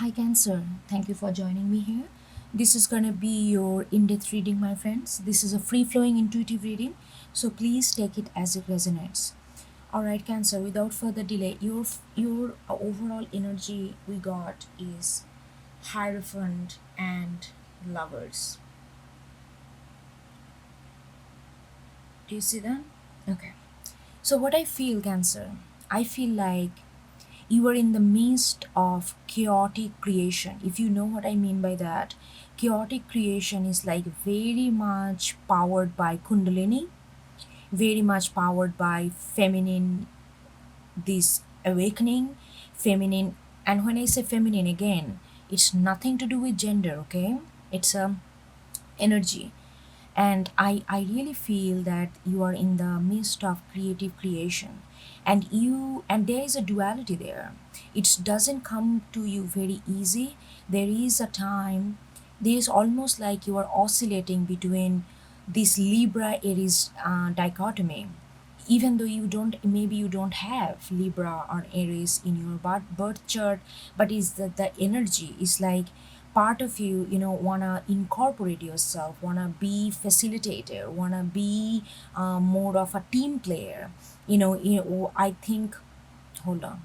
Hi Cancer, thank you for joining me here. This is gonna be your in-depth reading, my friends. This is a free-flowing intuitive reading, so please take it as it resonates. All right, Cancer. Without further delay, your overall energy we got is Hierophant and Lovers. Do you see that? Okay. So what I feel, Cancer, I feel like you are in the midst of chaotic creation. If you know what I mean by that, chaotic creation is like very much powered by Kundalini, very much powered by feminine, this awakening, feminine. And when I say feminine again, it's nothing to do with gender, okay? It's a energy. And I really feel that you are in the midst of creative creation, and there is a duality there. It doesn't come to you very easy. There is a time, there is almost like you are oscillating between this Libra Aries dichotomy, even though you don't have Libra or Aries in your birth chart. But is that the energy is like part of you, wanna incorporate yourself, wanna be facilitator, wanna be more of a team player. I think, hold on.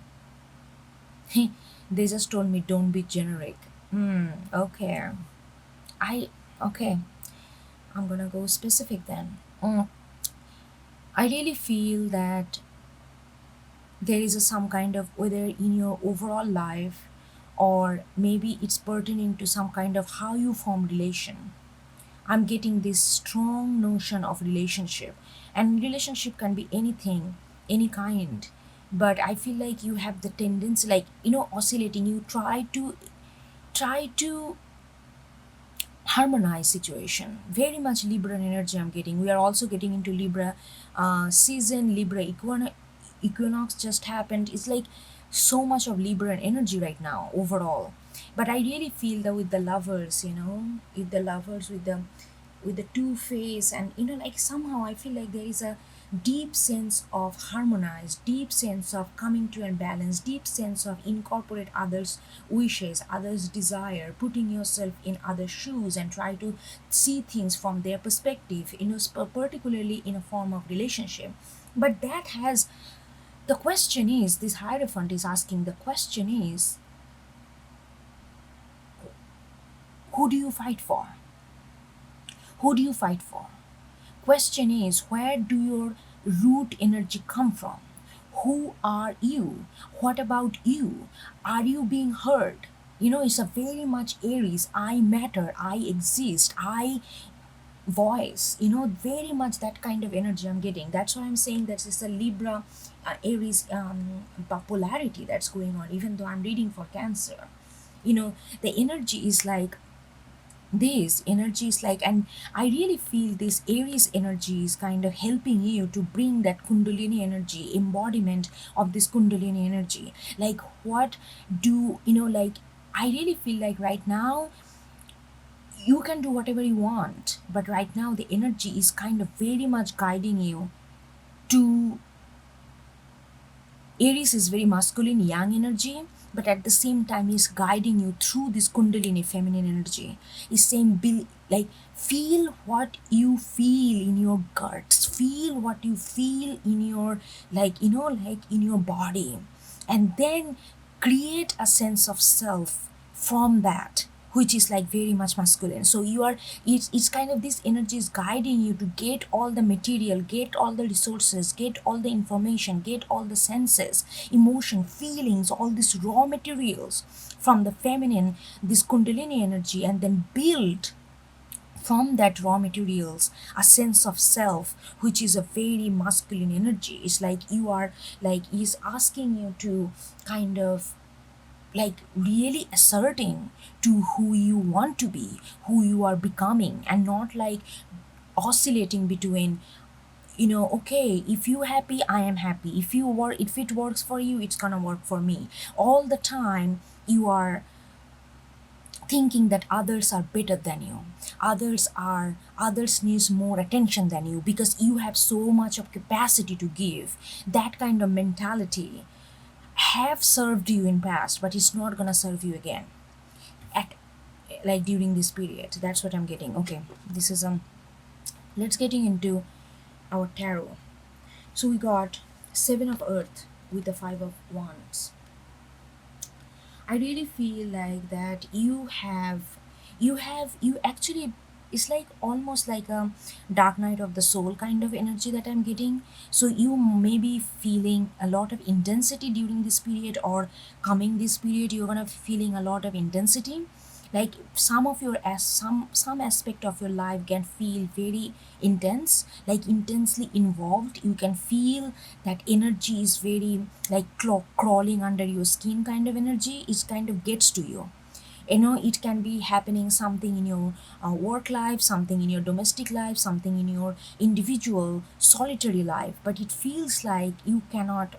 They just told me don't be generic. Okay. I okay, I'm gonna go specific then. I really feel that there is some kind of, whether in your overall life or maybe it's pertaining to some kind of how you form relation. I'm getting this strong notion of relationship, and relationship can be anything, any kind. But I feel like you have the tendency, like, oscillating. You try to harmonize situation. Very much Libra energy I'm getting. We are also getting into Libra season. Libra equinox just happened. It's like so much of Libra energy right now overall. But I really feel that with the lovers, with the lovers, with the two face, and like somehow I feel like there is a deep sense of harmonize, deep sense of coming to a balance, deep sense of incorporate others wishes, others desire, putting yourself in other shoes and try to see things from their perspective, particularly in a form of relationship. But that has, the question is, this Hierophant is asking, the question is, who do you fight for? Who do you fight for? Question is, where do your root energy come from? Who are you? What about you? Are you being heard? It's a very much Aries. I matter. I exist. I voice. Very much that kind of energy I'm getting. That's why I'm saying that it's a Libra Aries polarity that's going on, even though I'm reading for Cancer. The energy is like this energy is like, and I really feel this Aries energy is kind of helping you to bring that Kundalini energy, embodiment of this Kundalini energy. Like, what do like, I really feel like right now you can do whatever you want, but right now the energy is kind of very much guiding you to, Aries is very masculine, young energy, but at the same time is guiding you through this Kundalini feminine energy. Is saying, like, feel what you feel in your guts, feel what you feel in your, like in your body, and then create a sense of self from that, which is like very much masculine. So you are, it's kind of, this energy is guiding you to get all the material, get all the resources, get all the information, get all the senses, emotion, feelings, all these raw materials from the feminine, this Kundalini energy, and then build from that raw materials a sense of self, which is a very masculine energy. It's like you are, like, is asking you to kind of, like, really asserting to who you want to be, who you are becoming, and not like oscillating between, okay, if you happy, I am happy. If it works for you, it's gonna work for me. All the time you are thinking that others are better than you, others needs more attention than you because you have so much of capacity to give. That kind of mentality have served you in past, but it's not gonna serve you again. like during this period. That's what I'm getting. Okay, this is let's getting into our tarot. So we got seven of earth with the five of wands. I really feel like that you actually, it's like almost like a dark night of the soul kind of energy that I'm getting. So you may be feeling a lot of intensity during this period, or coming this period you're gonna feeling a lot of intensity. Like some of your some aspect of your life can feel very intense, like intensely involved. You can feel that energy is very like crawling under your skin kind of energy. It kind of gets to you. You know, it can be happening something in your work life, something in your domestic life, something in your individual solitary life, but it feels like you cannot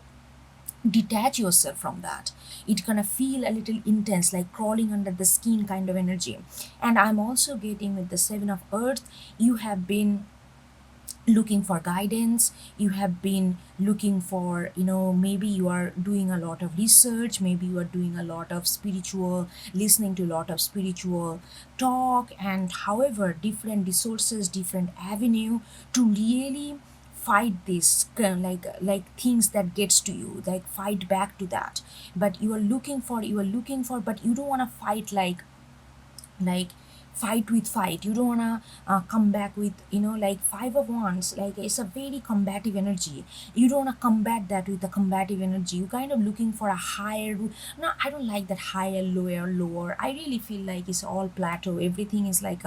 detach yourself from that. It gonna feel a little intense, like crawling under the skin kind of energy. And I'm also getting with the seven of earth, you have been looking for guidance. You have been looking for, maybe you are doing a lot of research, maybe you are doing a lot of spiritual, listening to a lot of spiritual talk, and however different resources, different avenue to really fight this like things that gets to you, like fight back to that. But you are looking for, but you don't want to fight like fight with fight. You don't want to come back with, like five of wands, like it's a very combative energy. You don't want to combat that with a combative energy. You kind of looking for a higher, no, I don't like that higher, lower. I really feel like it's all plateau. Everything is like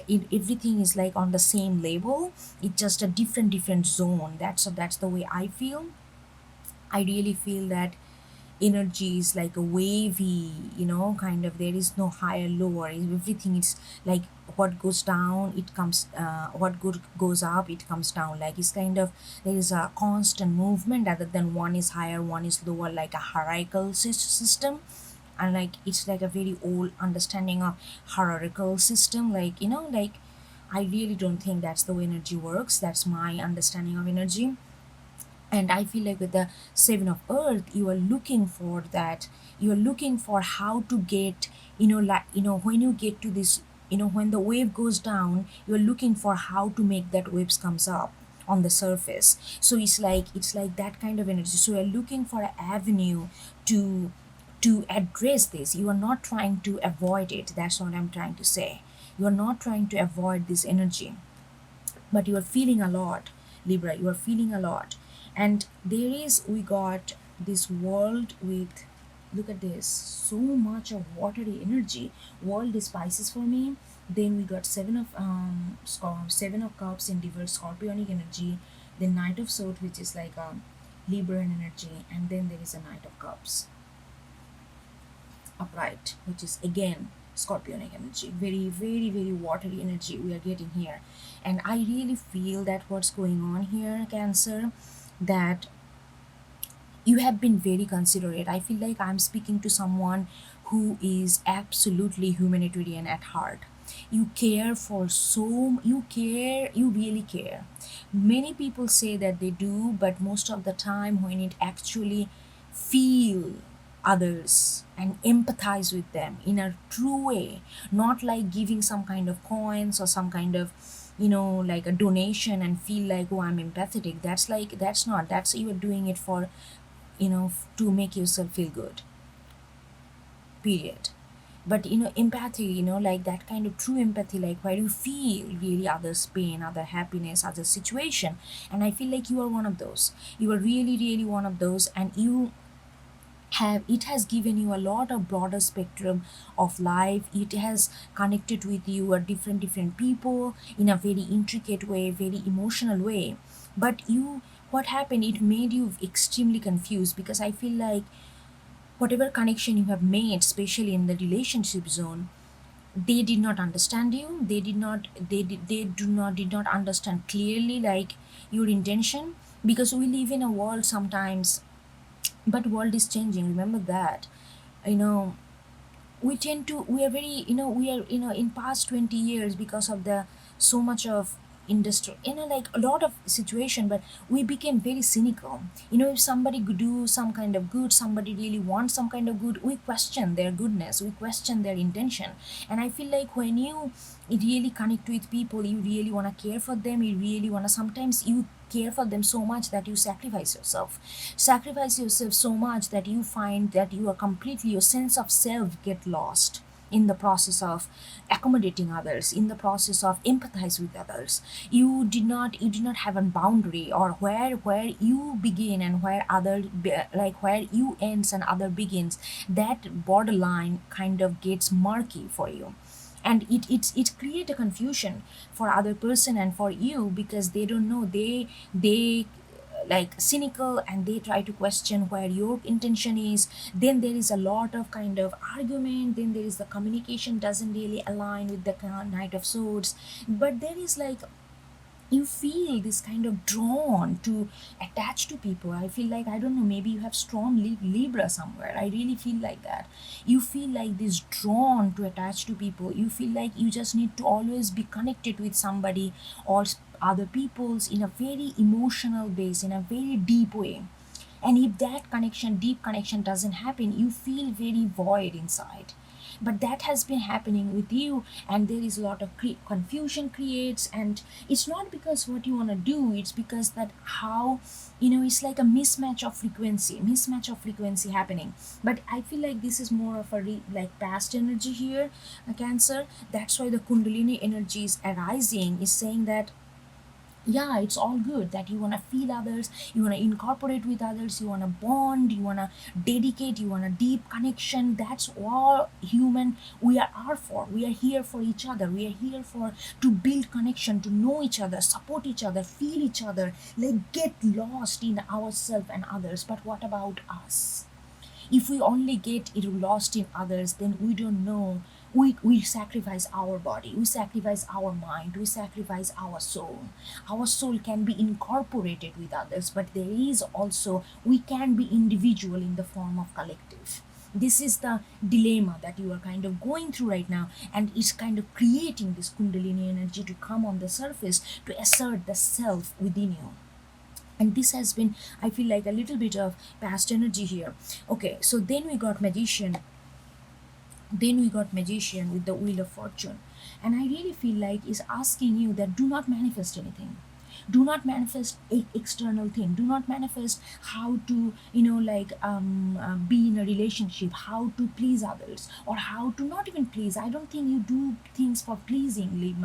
everything is like on the same level. It's just a different zone. That's the way I feel. I really feel that energy is like a wavy, kind of, there is no higher lower. Everything is like what goes down it comes, what good goes up it comes down. Like it's kind of, there is a constant movement rather than one is higher one is lower, like a hierarchical system. And like it's like a very old understanding of hierarchical system, like like I really don't think that's the way energy works. That's my understanding of energy. And I feel like with the seven of earth, you are looking for that. You are looking for how to get, like, when you get to this, when the wave goes down, you are looking for how to make that waves comes up on the surface. So it's like that kind of energy. So you're looking for an avenue to address this. You are not trying to avoid it. That's what I'm trying to say. You are not trying to avoid this energy, but you are feeling a lot, Libra. You are feeling a lot. And there is, we got this world with, look at this, so much of watery energy. World is Pisces for me. Then we got seven of cups in reverse, scorpionic energy. Then knight of swords, which is like a Libran energy. And then there is a knight of cups upright, which is again scorpionic energy. Very, very, very watery energy we are getting here. And I really feel that what's going on here, Cancer, that you have been very considerate. I feel like I'm speaking to someone who is absolutely humanitarian at heart. You care for so, you care, you really care. Many people say that they do, but most of the time when it actually feel others and empathize with them in a true way, not like giving some kind of coins or some kind of, like a donation and feel like, oh, I'm empathetic. That's like, that's not, that's, you are doing it for, to make yourself feel good, period. But empathy, like that kind of true empathy, like where you feel really others pain, other happiness, other situation. And I feel like you are one of those. You are really, really one of those. And you have, it has given you a lot of broader spectrum of life. It has connected with you a different people in a very intricate way, very emotional way. But you, what happened, it made you extremely confused, because I feel like whatever connection you have made, especially in the relationship zone, they did not understand you. They did not, they did not understand clearly like your intention. Because we live in a world sometimes, but world is changing, remember that. you know we tend to, we are very, we are, in past 20 years, because of the so much of industry, like a lot of situation, but we became very cynical. If somebody could do some kind of good, somebody really wants some kind of good, we question their goodness, we question their intention. And I feel like when you really connect with people, you really want to care for them, you really want to, sometimes you care for them so much that you sacrifice yourself so much that you find that you are completely, your sense of self get lost in the process of accommodating others, in the process of empathize with others. You did not have a boundary, or where you begin and where like where you ends and other begins. That borderline kind of gets murky for you, and it create a confusion for other person and for you, because they don't know, they like cynical, and they try to question where your intention is. Then there is a lot of kind of argument, then there is the communication doesn't really align with the Knight of Swords. But there is like, you feel this kind of drawn to attach to people. I feel like, I don't know, maybe you have strong Libra somewhere. I really feel like that. You feel like this drawn to attach to people. You feel like you just need to always be connected with somebody or other people's in a very emotional base, in a very deep way. And if that connection, deep connection, doesn't happen, you feel very void inside. But that has been happening with you, and there is a lot of confusion creates. And it's not because what you want to do, it's because that how, it's like a mismatch of frequency happening. But I feel like this is more of a like past energy here, a Cancer. That's why the Kundalini energy is arising, is saying that, yeah, it's all good, that you want to feel others, you want to incorporate with others, you want to bond, you want to dedicate, you want a deep connection. That's all human we are for. We are here for each other, we are here for to build connection, to know each other, support each other, feel each other, like get lost in ourselves and others. But what about us? If we only get it lost in others, then we don't know. We sacrifice our body, we sacrifice our mind, we sacrifice our soul. Our soul can be incorporated with others, but there is also, we can be individual in the form of collective. This is the dilemma that you are kind of going through right now, and it's kind of creating this Kundalini energy to come on the surface, to assert the self within you. And this has been, I feel like, a little bit of past energy here. Okay, so then we got magician with the Wheel of Fortune. And I really feel like is asking you that, do not manifest anything, do not manifest a external thing, do not manifest how to be in a relationship, how to please others, or how to not even please. I don't think you do things for pleasing,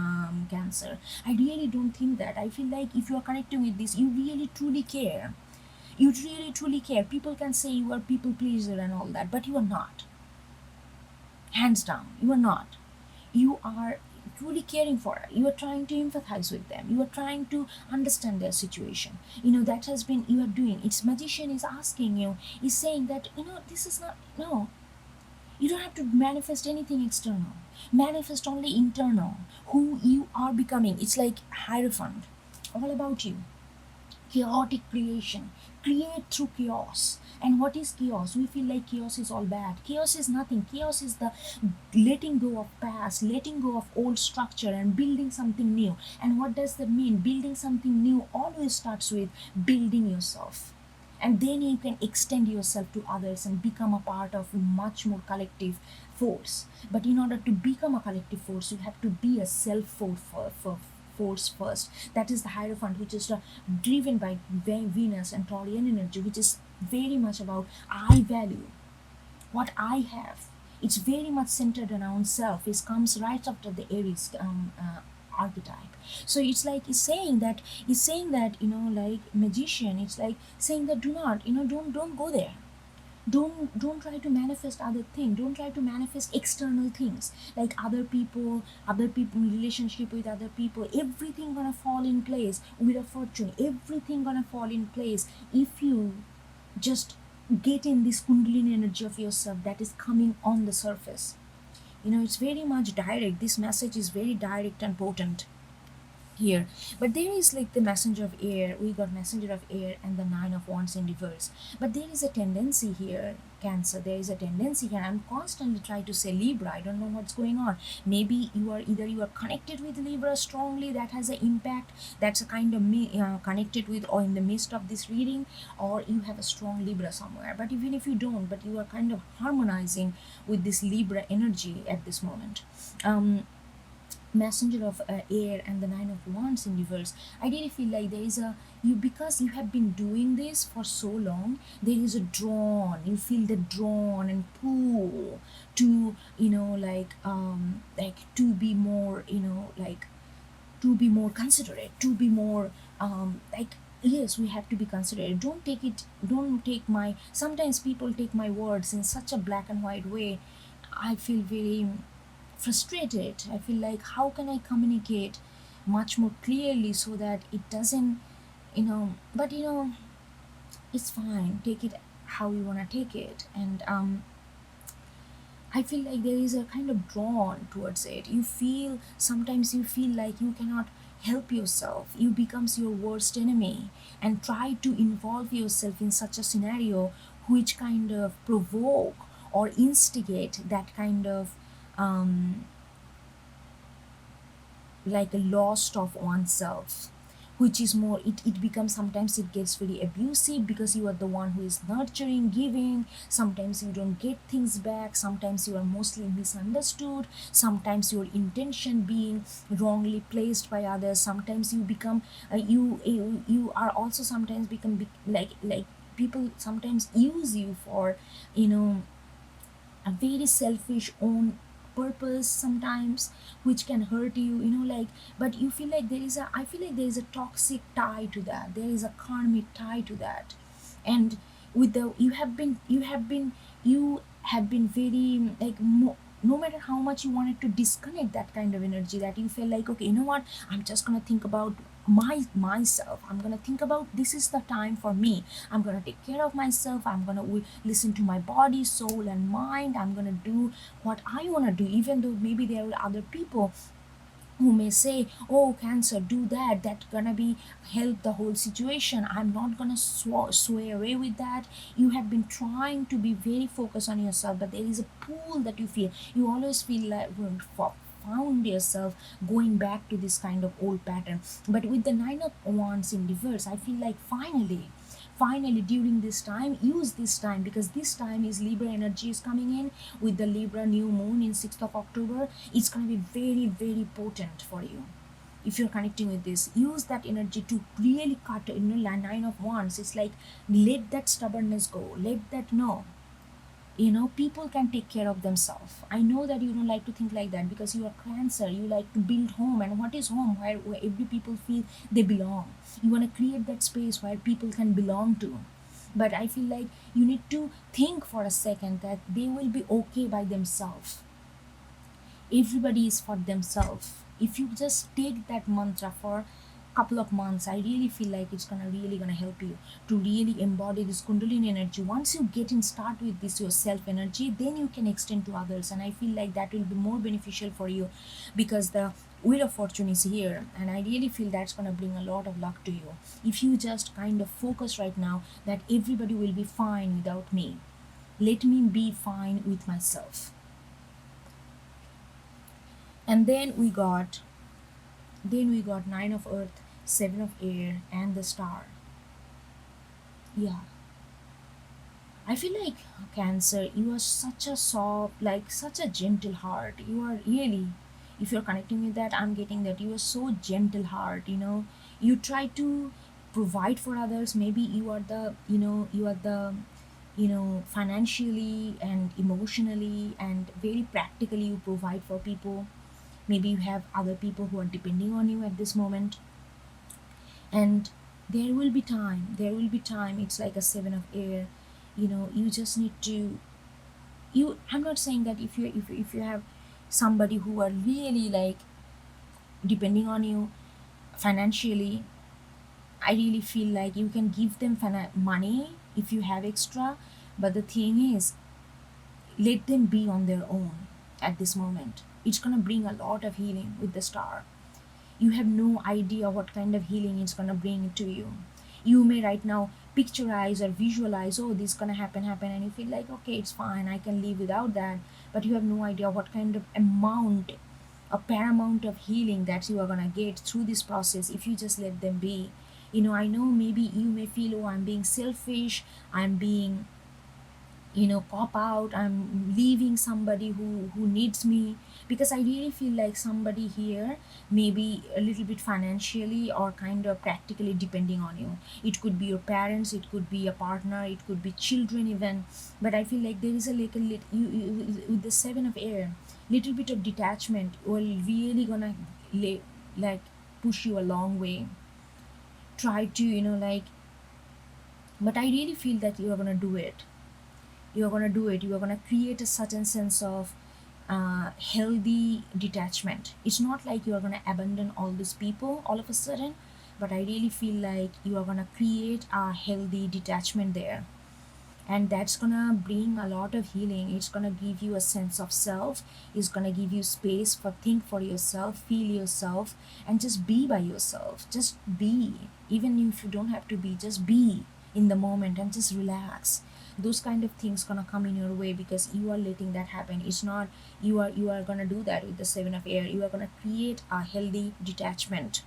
Cancer. I really don't think that. I feel like if you are connecting with this, you really truly care, you really truly care. People can say you are people pleaser and all that, but you are not. Hands down, you are not. You are truly caring for her, you are trying to empathize with them, you are trying to understand their situation. That has been you are doing. It's magician is asking you, is saying that, this is not, no, you don't have to manifest anything external, manifest only internal, who you are becoming. It's like Hierophant, all about you. Chaotic creation, create through chaos. And what is chaos? We feel like chaos is all bad. Chaos is nothing. Chaos is the letting go of past, letting go of old structure and building something new. And what does that mean? Building something new always starts with building yourself, and then you can extend yourself to others and become a part of much more collective force. But in order to become a collective force, you have to be a self force first. That is the Hierophant, which is driven by Venus and Taurian energy, which is very much about I value what I have. It's very much centered around self. It comes right after the Aries archetype. So it's like it's saying that like magician. It's like saying that do not don't go there. Don't try to manifest other things, don't try to manifest external things like other people relationship with other people. Everything gonna fall in place with a fortune, everything gonna fall in place if you just get in this Kundalini energy of yourself that is coming on the surface. It's very much direct. This message is very direct and potent here. But there is like the messenger of air, we got messenger of air and the 9 of wands in reverse. But there is a tendency here Cancer. There is a tendency here. I'm constantly trying to say Libra. I don't know what's going on. Maybe you are connected with Libra strongly. That has an impact. That's a kind of connected with or in the midst of this reading, or you have a strong Libra somewhere. But even if you don't, but you are kind of harmonizing with this Libra energy at this moment. Messenger of air and the Nine of Wands in reverse. I really feel like there is a you because you have been doing this for so long. There is a drawn. You feel the drawn and pull to to be more to be more considerate, to be more yes, we have to be considerate. Don't take my sometimes people take my words in such a black and white way. I feel very frustrated. I feel like how can I communicate much more clearly so that it doesn't, but it's fine. Take it how you want to take it. And I feel like there is a kind of drawn towards it. Sometimes you feel like you cannot help yourself. You becomes your worst enemy and try to involve yourself in such a scenario which kind of provoke or instigate that kind of like a loss of oneself, which is more it becomes sometimes it gets very abusive because you are the one who is nurturing, giving. Sometimes you don't get things back. Sometimes you are mostly misunderstood. Sometimes your intention being wrongly placed by others. Sometimes you become you are also sometimes become like people sometimes use you for a very selfish own purpose sometimes, which can hurt you. But you feel like I feel like there is a toxic tie to that. There is a karmic tie to that. And with the you have been very no matter how much you wanted to disconnect that kind of energy, that you feel like, okay, you know what, I'm just gonna think about myself. I'm gonna think about this is the time for me. I'm gonna take care of myself. I'm gonna listen to my body, soul, and mind. I'm gonna do what I wanna do, even though maybe there are other people who may say, oh, Cancer, do that's gonna be help the whole situation. I'm not gonna sway away with that. You have been trying to be very focused on yourself, but there is a pull that you always feel like found yourself going back to this kind of old pattern. But with the Nine of Wands in reverse, I feel like finally during this time, use this time, because this time is Libra energy is coming in with the Libra new moon in 6th of October. It's going to be very, very potent for you. If you're connecting with this, use that energy to really cut Nine of Wands. It's like, let that stubbornness go, let that know. People can take care of themselves. I know that you don't like to think like that because you are Cancer. You like to build home, and what is home? Where every people feel they belong. You want to create that space where people can belong to. But I feel like you need to think for a second that they will be okay by themselves. Everybody is for themselves. If you just take that mantra for couple of months, I really feel like it's gonna help you to really embody this Kundalini energy. Once you get in start with this yourself energy, then you can extend to others, and I feel like that will be more beneficial for you because the Wheel of Fortune is here, and I really feel that's gonna bring a lot of luck to you if you just kind of focus right now that everybody will be fine without me. Let me be fine with myself. And then we got Nine of Earth, Seven of Air, and the Star. Yeah, I feel like Cancer, you are such a soft, like such a gentle heart. You are really, if you're connecting with that, I'm getting that you are so gentle heart. You try to provide for others. Maybe you are the financially and emotionally and very practically you provide for people. Maybe you have other people who are depending on you at this moment, and there will be time. It's like a Seven of Air. You just need to I'm not saying that if you have somebody who are really like depending on you financially, I really feel like you can give them money if you have extra. But the thing is, let them be on their own at this moment. It's gonna bring a lot of healing with the Star. You have no idea what kind of healing it's gonna bring to you. You may right now picturize or visualize, oh, this is gonna happen, and you feel like, okay, it's fine, I can live without that. But you have no idea what kind of amount, a paramount of healing that you are gonna get through this process if you just let them be. I know maybe you may feel, oh, I'm being selfish, I'm being, cop out, I'm leaving somebody who needs me. Because I really feel like somebody here maybe a little bit financially or kind of practically depending on you. It could be your parents, it could be a partner, it could be children even. But I feel like there is a little with the seven of air, little bit of detachment will really gonna like push you a long way. Try to, but I really feel that you are gonna do it. You are going to do it. You are going to create a certain sense of healthy detachment. It's not like you are going to abandon all these people all of a sudden, but I really feel like you are going to create a healthy detachment there. And that's going to bring a lot of healing. It's going to give you a sense of self. It's going to give you space for think for yourself, feel yourself, and just be by yourself. Just be. Even if you don't have to be, just be in the moment and just relax. Those kind of things gonna come in your way because you are letting that happen. It's not you are gonna do that with the seven of air. You are gonna create a healthy detachment.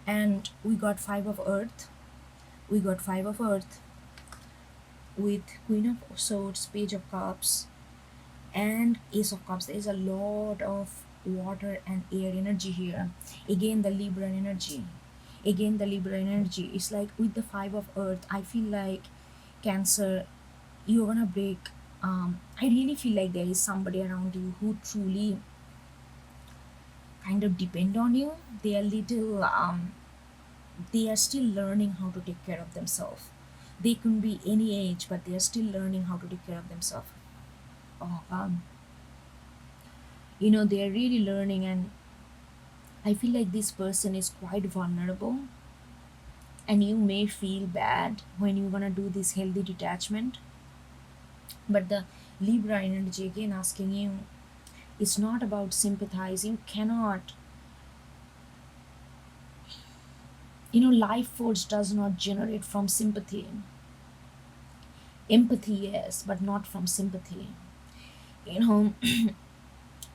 And we got five of earth. We got five of earth with queen of swords, page of cups, and ace of cups. There is a lot of water and air energy here. Again, the Libra energy. Again, the Libra energy. It's like with the five of earth, I feel like Cancer, you're gonna break. I really feel like there is somebody around you who truly kind of depend on you. They are little they are still learning how to take care of themselves. They can be any age, but they are still learning how to take care of themselves. Oh, they are really learning. And I feel like this person is quite vulnerable, and you may feel bad when you're gonna do this healthy detachment. But the Libra energy again asking you, it's not about sympathize. You cannot, life force does not generate from sympathy. Empathy, yes, but not from sympathy. You know,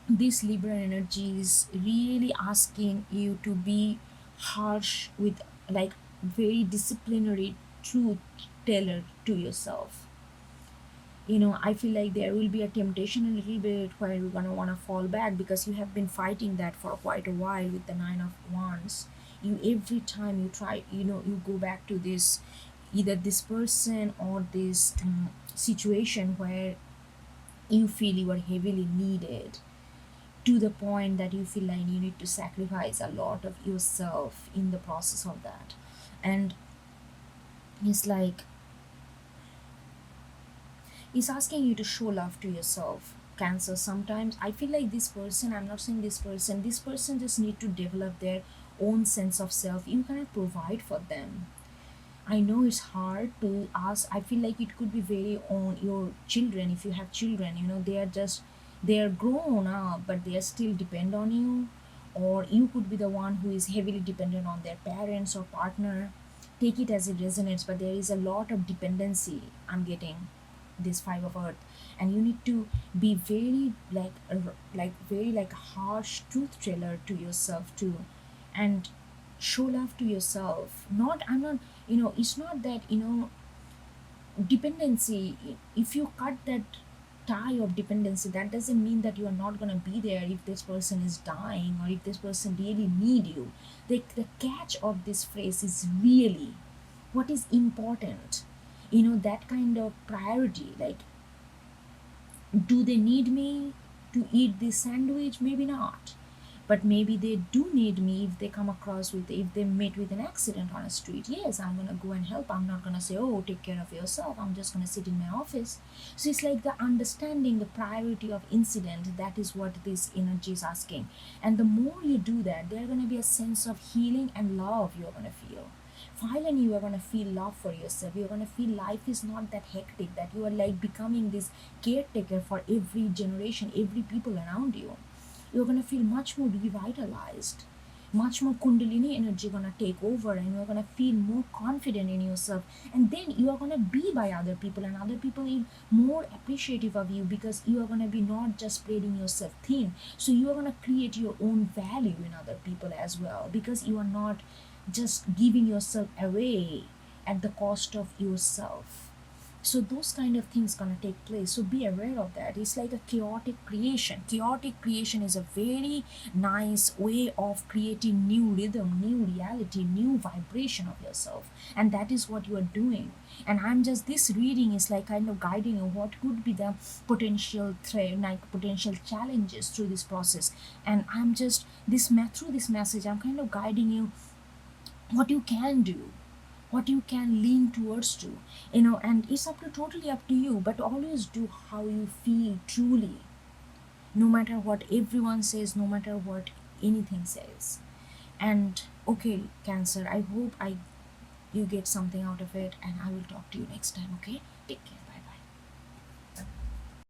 this Libra energy is really asking you to be harsh with, like, very disciplinary truth teller to yourself. I feel like there will be a temptation a little bit where you're gonna want to fall back because you have been fighting that for quite a while with the nine of wands. You every time you try, you go back to this, either this person or this situation where you feel you are heavily needed, to the point that you feel like you need to sacrifice a lot of yourself in the process of that. And it's like is asking you to show love to yourself, Cancer. Sometimes I feel like this person, I'm not saying this person just need to develop their own sense of self. You cannot provide for them. I know it's hard to ask. I feel like it could be very on your children. If you have children, they are grown up, but they are still depend on you. Or you could be the one who is heavily dependent on their parents or partner. Take it as it resonates, but there is a lot of dependency I'm getting this five of earth. And you need to be very like harsh truth teller to yourself too. And show love to yourself. Not I'm not It's not that dependency. If you cut that tie of dependency, that doesn't mean that you are not going to be there if this person is dying or if this person really need you. The catch of this phrase is really what is important. That kind of priority, like, do they need me to eat this sandwich? Maybe not. But maybe they do need me if they come across with, if they meet with an accident on a street. Yes, I'm gonna go and help. I'm not gonna say, oh, take care of yourself. I'm just gonna sit in my office. So it's like the understanding the priority of incident. That is what this energy is asking. And the more you do that, there's gonna be a sense of healing and love you're gonna feel. Finally, you are going to feel love for yourself. You're going to feel life is not that hectic, that you are like becoming this caretaker for every generation, every people around you. You're going to feel much more revitalized. much more kundalini energy gonna take over, and you're gonna feel more confident in yourself, and then you are gonna be by other people, and other people will more appreciative of you, because you are gonna be not just spreading yourself thin. So you are gonna create your own value in other people as well, because you are not just giving yourself away at the cost of yourself. So those kind of things gonna take place, so be aware of that. It's like a chaotic creation. Chaotic creation is a very nice way of creating new rhythm, new reality, new vibration of yourself, and that is what you are doing. And I'm just, this reading is like kind of guiding you what could be the potential threat, like potential challenges through this process. And I'm just through this message, I'm kind of guiding you what you can do, what you can lean towards to, and it's totally up to you, but always do how you feel truly, no matter what everyone says, no matter what anything says. And okay, Cancer, I hope I you get something out of it, and I will talk to you next time. Okay, take care.